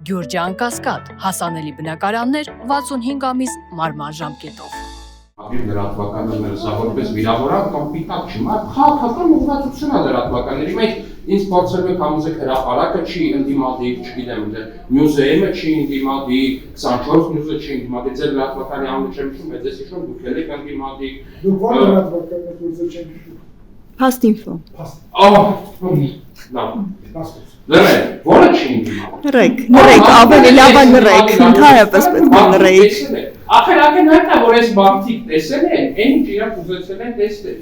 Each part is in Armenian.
Գյուրջան Կասկադ, հասանելի բնակարաններ 65 ամիս մարման ժամկետով։ Լրատվականը որպես վիրավորակ կամ պիտակ չի, քաղաքական ուղղվածություն է լրատվականների մեջ ինձ փորձել եք համոզեք հրապարակը չի ընդդիմադիր, չգիտեմ, մյուզեումը չի ընդդիմադիր, 24 մյուզը չի ընդդիմադիր, ձեր լրատվականի անունը չեմ հիշում, բայց ես հիշում դուք եք ընդդիմադիր։ Դուք ո՞ր լրատվականի մյուզը չեք հիշում։ Փաստինֆո։ Լավ։ Լրեք, որը չի ընդդիմադիր։ Նռեք, ավելի լավ է նռեք, ընդհանրապես պետք է նռեիք։ Ախր ակնհայտ է, որ այս մարդիկ տեսել են, այն ինչ իրենք ուզեցել են տեսնել։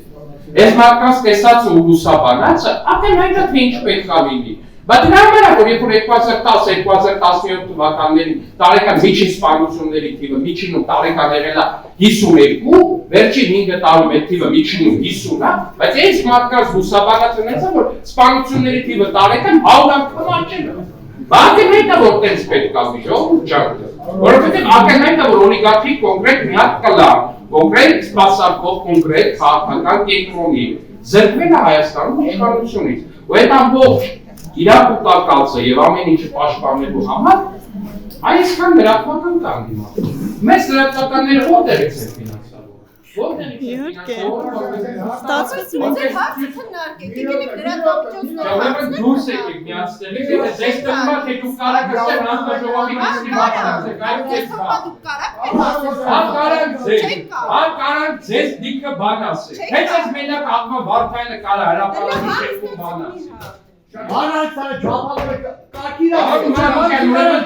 Այս մարդկանց տեսածը ու լուսաբանածը ակնհայտ է, թե ինչ պետք է լինի։ Բայց դրա համար է, որ երբ 2010-2017 թվականներին տարեկան միջին սպանությունների թիվը միջինում տարեկան եղել է 52, վերջին 5 տարում այդ թիվը միջինում 50 է, բայց այս մարդկանց լուսաբանածը ունեցա, որ սպանությունների թիվը տարեկան 100 անգամ աճել է։ Ակնհայտ է, որ տենց պետք է լինի, ժողովուրդ ջան։ Որովհետև ակնհայտ է, որ օլիգարխի կոնկրետ մի հատ կլա, կոնկրետ սպասարկող կոնկրետ քաղաքական կենտրոնի զրկվել է Հայաստանում իշխանությունից։ Ու այդ ամբողջ իրավուտակալցը եւ ամեն ինչը պաշտպանելու համար այսքան լրատվական կան դիմաց։ Մեծ լրատվականները որտեղից են ֆինանսավորվում։ Ստացվեց մենք հարցը քննարկենք, եկեք լրատվամիջոցները դուրս եկեք միացնելիս, եթե ձեզ տրվում է, թե դուք կարաք ասել հանձնաժողովի նիստի մասնակցեք, կարանք ձեզ դիքը բան ասել։ Հենց այս մենակ Աղմա Վարդայանը կարա հրապարակի շեշտում բան ասել։ Հանրացանը ճապալը կակիրա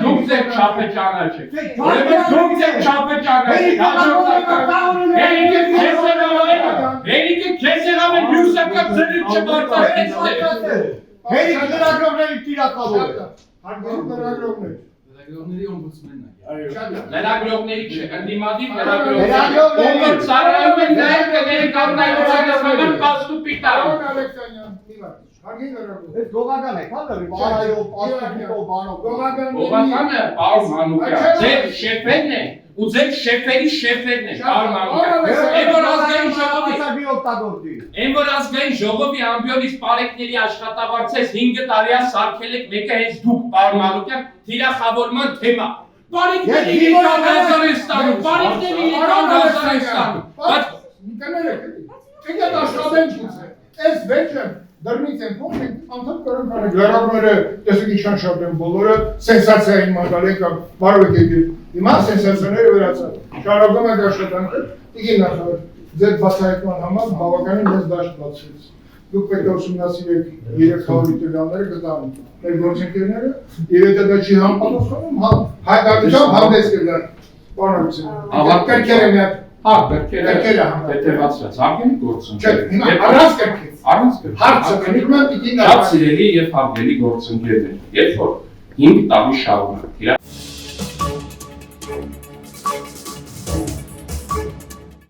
դուք ձեր չափը ճանաչեք։ Դուք ձեր չափը ճանաչեք։ Հերիքը քեզ եղավ են հյուսակապ ձրիք չմարտարկեցնեք։ Հերիք լրագրողների տիրակալով է։ Հարգարում լրագրողներ։ Լրագրողների օմբուդսմենն է։ Լրագրողների չէ, ընդդիմադիր լրագրողների։ Ով ծառայում են նաև կների կամ նայողական պաստուպի տակ։ Այս գողական է, քան բարայով, պաստուպով, բանով։ Գողականը, պարոն Մանուկյան, ձեր շեֆերն են ու ձեր շեֆերի շեֆերն են, պարոն Մանուկյան։ Այն որ ազգային ժողովի ամբիոնից պարեկների աշխատավարձես 5 տարիա սարքել եք, մեկը հենց դուք, պարոն Մանուկյան, թիրախավորման թեմա։ Պարեկների 300,000 են ստանում, պարեկների 300,000 են ստանում։ Բայց Եկեք աշխատենք ինձ է, այս վեճը դրնից են փոխենք, անդամ կարան կարեք լրագրողները, տեսեք ինչքան շատ են բոլորը, սենսացիա են մատալ եկան, բարով եկեք, հիմա սենսացիաները վերացան, շարունակում եք աշխատանքը, տիկին նախարար, ձեր բացահայտման համար բավականին մեծ դաշտ բացվեց, դուք պետք է ուսումնասիրեք 300 տվյալները կտան մեր գործընկերները, եւ եթե դա չի համապատասխանում, հայտարարությամբ հանդես կգան, պարոն կրքերը մի հատ բերքերը հետևացրած, հարգելի գործընկեր։ Հիմա առանց կրքից։ Առանց կրքից։ Հարցը կնիկում եմ պիտի շատ սիրելի եւ հարգելի գործընկերներ։ Երբ որ 5 տարի շարունակ